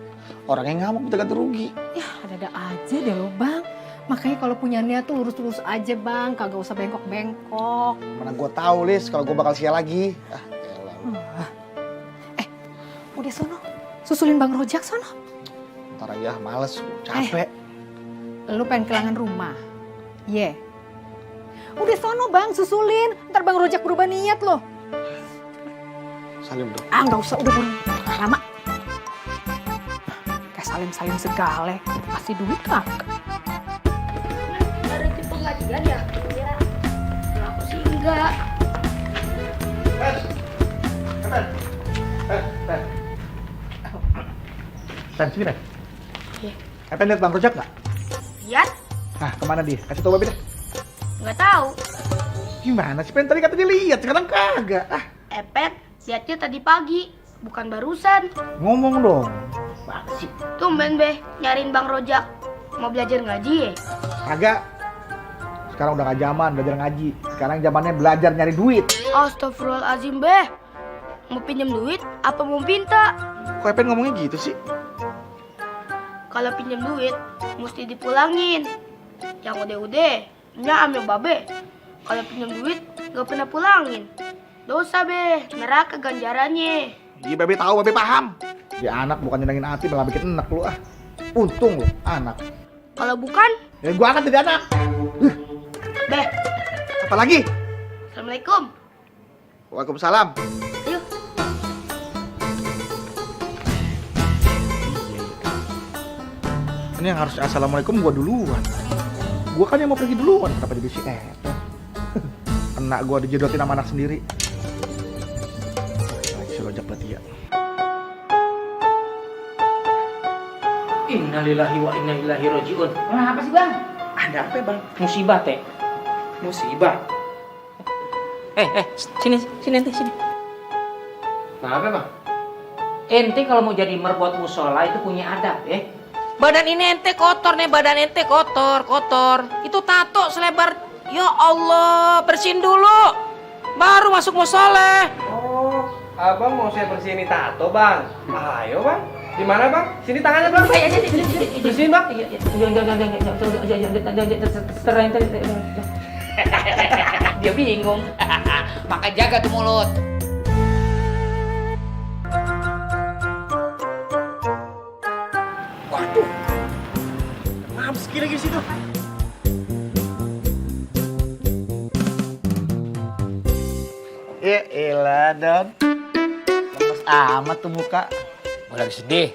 Orang yang ngamuk minta ganti rugi. Ya ada-ada aja deh lo bang. Makanya kalau punya niat tuh lurus-lurus aja bang. Kagak usah bengkok-bengkok. Mana gua tahu Lis kalau gua bakal sial lagi. Udah sono. Susulin Bang Rojak sono. Ntar aja males, capek. Lu pengen kehilangan rumah? Ye. Udah sono bang, susulin. Ntar Bang Rojak berubah niat loh. Salim dong. Ah nggak usah, udah burung. Lama. Kayak salim-salim segala. Kasih duit kagak. Ada di pengajian ya? Iya. Kalau aku sih enggak. Dan sini, Ben. Iya. Lihat Bang Rojak nggak? Lihat? Nah, kemana dia? Kasih tau Babe deh. Nggak tahu. Gimana sih, Ben? Tadi katanya lihat, sekarang kagak. Epet, lihatnya tadi pagi, bukan barusan. Ngomong dong. Tumben be, nyariin Bang Rojak. Mau belajar ngaji ya? Kagak. Sekarang udah gak zaman belajar ngaji. Sekarang zamannya belajar nyari duit. Astagfirullahaladzim be. Mau pinjam duit apa mau minta? Kok Epen ngomongnya gitu sih? Kalau pinjam duit, mesti dipulangin. Yang udah-udah, nya ambil babe. Kalau pinjam duit, gak pernah pulangin. Dosa be, neraka ganjarannya. Iya Babe tahu, Babe paham. Dia anak bukan nyenengin hati, malah bikin enak lu ah. Untung lu, anak. Kalau bukan, Ya gua akan jadi anak. be. Apa lagi? Assalamualaikum. Waalaikumsalam. Ayo. Ini yang harus assalamualaikum gua duluan. Gua kan yang mau pergi duluan, kenapa jadi si Epen? Kena gua dijodotin sama anak sendiri. Lagi si Rojak berarti ya. Innalillahi wa inna ilaihi rajiun. Kenapa sih bang? Ada apa bang? Musibah teh. Musibah. Sini ente sini. Kenapa bang? Ente kalau mau jadi merbot musola itu punya adab ya. Badan ini ente kotor nih, badan ente kotor. Itu tato selebar. Ya Allah, bersihin dulu. Baru masuk musola. Oh, abang mau saya bersihin tato bang. Ayo bang. Di mana bang? Sini tangannya bang. Bersihin bang. Dia bingung. Maka jaga tuh mulut. Waduh. Kenapa sekali lagi di situ? Ya elah Don. Lemes amat tuh muka. Gua lagi sedih.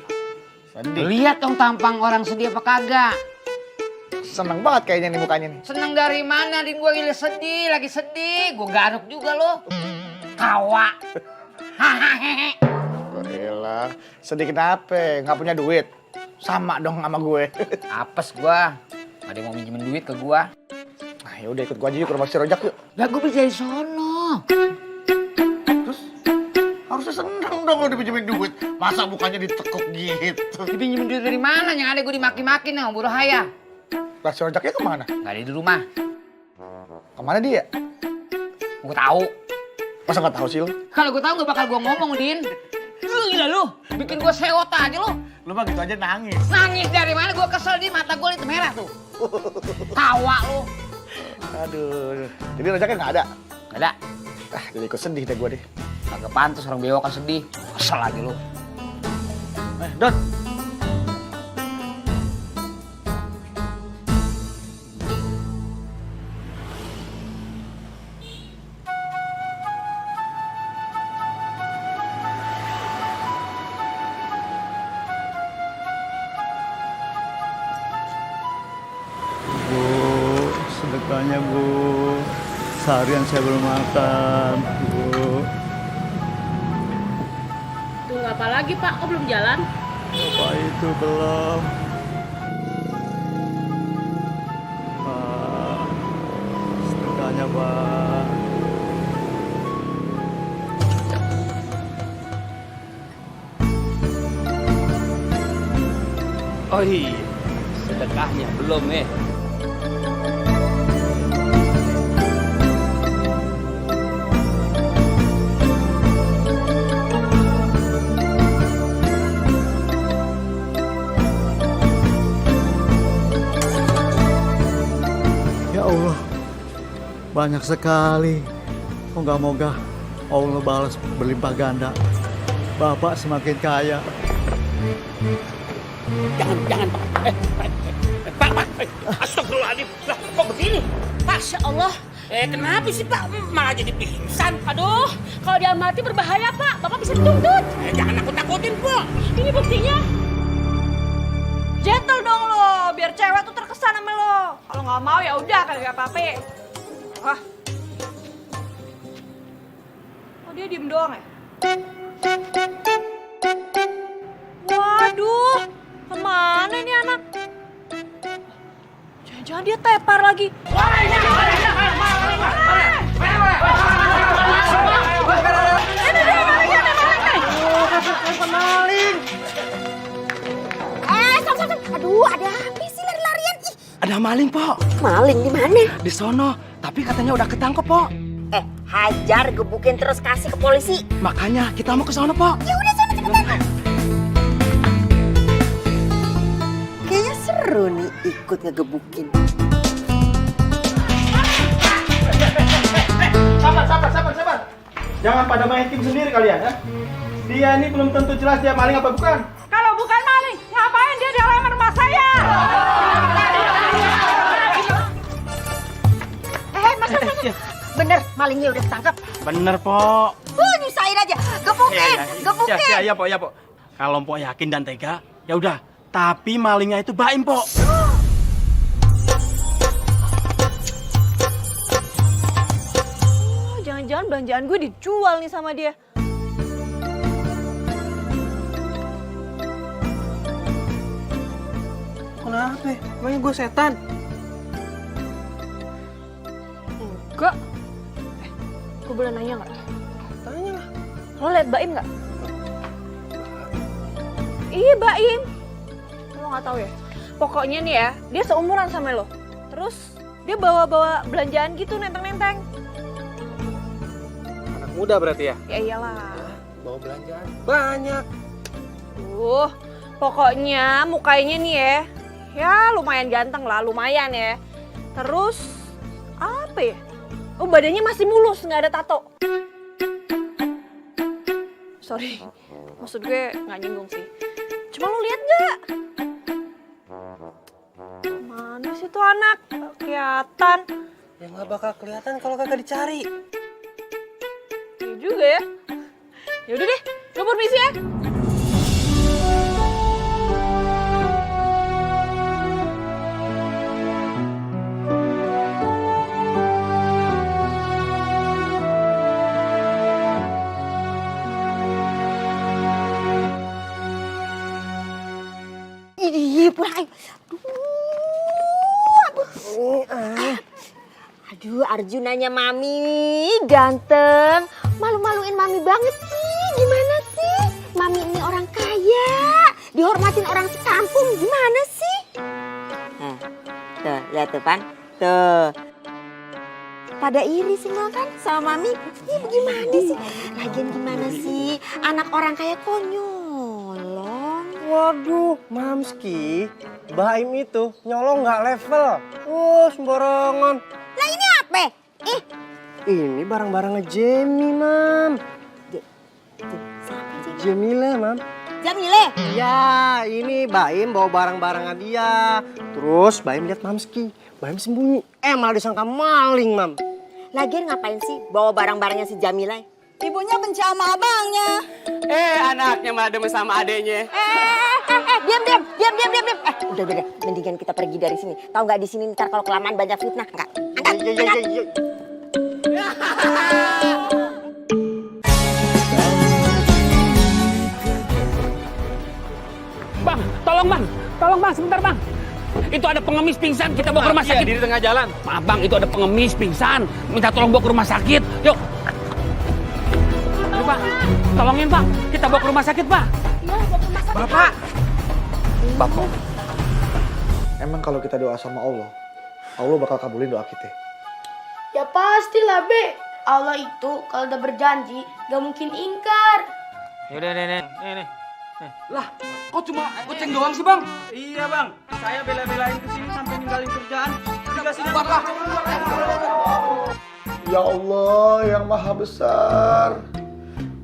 Sedih. Lihat dong tampang orang sedih apa kagak. Seneng banget kayaknya nih mukanya nih. Seneng dari mana? Din gua lagi sedih. Gua garuk juga lo. Tawa. Hahaha. Elah, sedih kenapa? Nggak punya duit? Sama dong sama gue. Apes gua. Ada yang mau minjemin duit ke gua. Nah yaudah ikut gua aja yuk ke rumah si Rojak yuk. Lah gua bisa dari sono. Harusnya seneng dong lo dipinjemin duit. Masa mukanya ditekuk gitu? Dipinjemin duit dari mana? Yang ada gua dimaki-maki nih sama Bu Rohaya. Lah si Rojaknya kemana? Gak ada di rumah. Kemana dia? Gua tahu. Masa nggak tahu sih lo? Kalau gua tahu gak bakal gua ngomong, Din. Lu gila lu. Bikin gua sewot aja lu. Lu mah gitu aja nangis. Nangis dari mana? Gua kesel di mata gua itu merah tuh. Tawa lu. Aduh. Jadi Rojaknya nggak ada? Gak ada. Ah jadi ikut sedih deh gue deh. Kagak pantas orang bewok kan sedih. Kesel lagi lu. Don. Sedekahnya Bu, seharian saya belum makan Bu. Tunggu apa lagi Pak, kok belum jalan? Apa itu belum? Pak, sedekahnya Pak. Oh iya, sedekahnya belum ya? Ya Allah, banyak sekali. Moga-moga Allah balas berlimpah ganda. Bapak semakin kaya. Jangan, Pak. Astagfirullahaladzim. Lah, kok begini? Masya Allah. Kenapa sih Pak? Malah jadi pingsan. Aduh, kalau dia mati berbahaya Pak. Bapak bisa dituntut. Jangan nakut-nakutin, Pak. Ini buktinya. Gentle dong lo, biar cewek tuh terkesan sama lo. Kalau nggak mau ya udah kagak apa-apa. Wah. Oh dia diem doang ya? Waduh, kemana nih anak? Jangan-jangan dia tepar lagi. Maling. Stop. Aduh, ada apa sih lari-larian? Ih, Ada maling, Pok. maling di mana? Di sono, tapi katanya udah ketangkep, Pok. Hajar, gebukin terus kasih ke polisi. Makanya kita mau ke sono, Pok. Ya udah sana cepetan. Kayaknya seru nih ikut ngegebukin. Sabar. Jangan pada main tim sendiri kalian ya. Dia ini belum tentu jelas dia maling apa bukan. Kalau bukan maling, ngapain dia di halaman rumah saya? Mas. Bener, malingnya udah ketangkep. Bener, Pok. Nyusahin aja. Gebukin. Ya, Pok. Kalau Pok yakin dan tega, ya udah. Tapi malingnya itu Baim, Pok. Jangan-jangan belanjaan gue dijual nih sama dia. Kenapa? Emangnya gue setan? Enggak. Gue boleh nanya nggak? Tanya lah. Lo liat Baim nggak? Iya Baim. Lo nggak tahu ya? Pokoknya nih ya, dia seumuran sama lo. Terus dia bawa-bawa belanjaan gitu nenteng-nenteng. Anak muda berarti ya? Ya iyalah. Bawa belanjaan banyak. Pokoknya mukanya nih ya lumayan ganteng lah, lumayan ya. Terus apa ya? Oh badannya masih mulus, nggak ada tato. Sorry, maksud gue nggak nyinggung sih. Cuma lo lihat nggak? Mana sih tuh anak? Nggak kelihatan. Ya nggak bakal kelihatan kalau kagak dicari. Iya juga ya. Yaudah deh, gue permisi ya. Ih, pulang. Aduh, Arjunanya Mami, ganteng. Malu-maluin Mami banget sih. Gimana sih? Mami ini orang kaya. Dihormatin orang sekampung. Gimana sih? Tuh, lihat tuh, Pan. Tuh. Pada iri semua kan sama Mami. Ih, gimana sih? Lagian gimana sih? Anak orang kaya konyolong. Waduh, Mamski, Baim itu nyolong nggak level. Sembarangan. Lah ini apa? Ini barang-barangnya Jamie, Mam. Jamile, Mam. Jamile? Ya, ini Baim bawa barang-barangnya dia. Terus Baim lihat Mamski. Baim sembunyi. Malah disangka maling, Mam. Lagian ngapain sih bawa barang-barangnya si Jamila? Ibunya benci sama abangnya. Anaknya malah demen sama adenya. Diam. Udah. Mendingan kita pergi dari sini. Tahu nggak di sini ntar kalau kelamaan banyak fitnah. Angkat. Bang, tolong bang, sebentar bang. Itu ada pengemis pingsan, kita bawa ke rumah sakit. Di tengah jalan. Maaf bang, itu ada pengemis pingsan. Minta tolong bawa ke rumah sakit. Yuk. Ayo pak, tolongin pak. Kita bawa ke rumah sakit pak. Bapak. emang kalau kita doa sama Allah, Allah bakal kabulin doa kita? Ya pastilah, Be. Allah itu kalau udah berjanji gak mungkin ingkar. Yaudah, nih. Lah, kok cuma goceng doang sih, Bang? Iya bang, saya bela-belain kesini sampai ninggalin kerjaan. Dikasih Bapak. Ya Allah yang maha besar,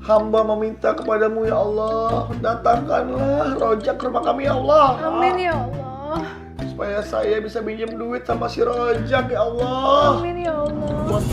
hamba meminta kepadamu ya Allah, datangkanlah Rojak ke rumah kami ya Allah. Amin ya Allah. Supaya saya bisa pinjam duit sama si Rojak ya Allah. Amin ya Allah. Buat